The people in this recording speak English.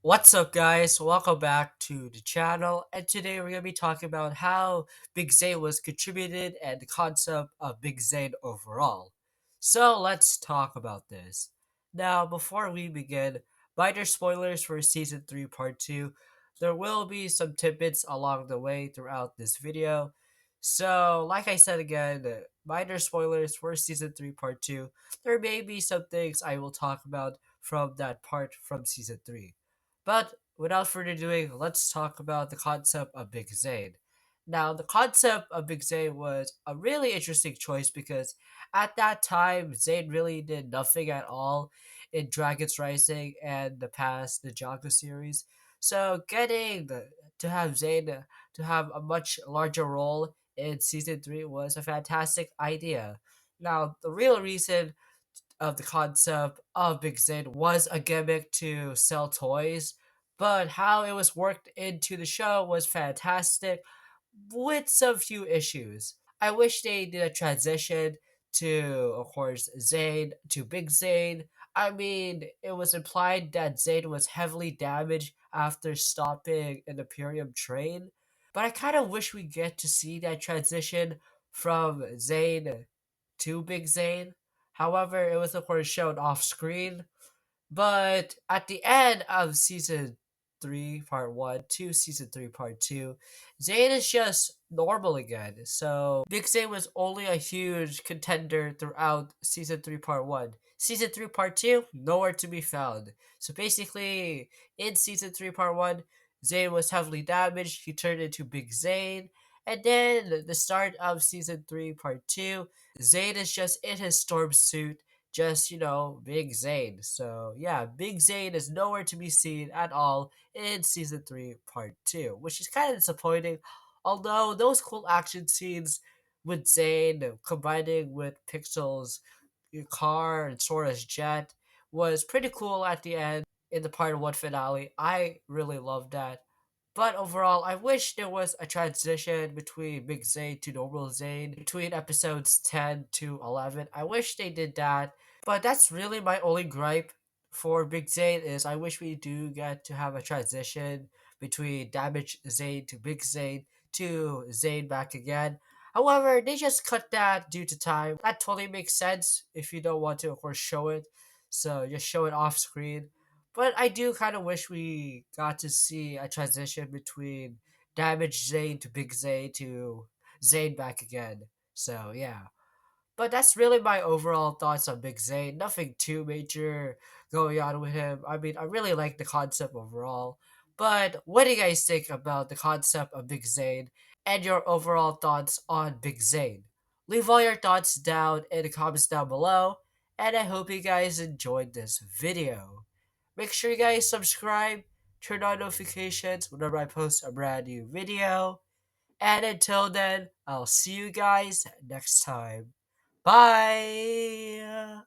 What's up, guys? Welcome back to the channel. And today we're gonna be talking about how Big Zane was contributed and the concept of Big Zane overall. So let's talk about this. Now, before we begin, minor spoilers for season 3, part 2. There will be some tidbits along the way throughout this video. So, like I said again, minor spoilers for season 3, part 2. There may be some things I will talk about from that part from season 3. But without further ado, let's talk about the concept of Big Zane. Now, the concept of Big Zane was a really interesting choice because at that time, Zane really did nothing at all in Dragon's Rising and the past Ninjago series. So, to have Zane to have a much larger role in season 3 was a fantastic idea. Now, the real reason of the concept of Big Zane was a gimmick to sell toys, but how it was worked into the show was fantastic with some few issues. I wish they did a transition to, of course, Zane to Big Zane. I mean, it was implied that Zane was heavily damaged after stopping an Imperium train, but I kind of wish we get to see that transition from Zane to Big Zane. However, it was of course shown off screen, but at the end of season 3, part 1 to season 3, part 2, Zayn is just normal again. So, Big Zayn was only a huge contender throughout season 3, part 1. Season 3, part 2, nowhere to be found. So, basically, in season 3, part 1, Zayn was heavily damaged. He turned into Big Zayn. And then, the start of season 3, part 2, Zayn is just in his storm suit, just Big Zane. So yeah, Big Zane is nowhere to be seen at all in season 3, part 2, which is kind of disappointing. Although those cool action scenes with Zane combining with Pixel's car and Sora's jet was pretty cool at the end in the part 1 finale. I really loved that. But overall, I wish there was a transition between Big Zane to normal Zane between episodes 10 to 11. I wish they did that. But that's really my only gripe for Big Zane is I wish we do get to have a transition between Damage Zane to Big Zane to Zane back again. However, they just cut that due to time. That totally makes sense if you don't want to, of course, show it. So just show it off screen. But I do kind of wish we got to see a transition between Damage Zane to Big Zane to Zane back again. So yeah. But that's really my overall thoughts on Big Zane. Nothing too major going on with him. I mean, I really like the concept overall. But what do you guys think about the concept of Big Zane and your overall thoughts on Big Zane? Leave all your thoughts down in the comments down below. And I hope you guys enjoyed this video. Make sure you guys subscribe, turn on notifications whenever I post a brand new video. And until then, I'll see you guys next time. Bye!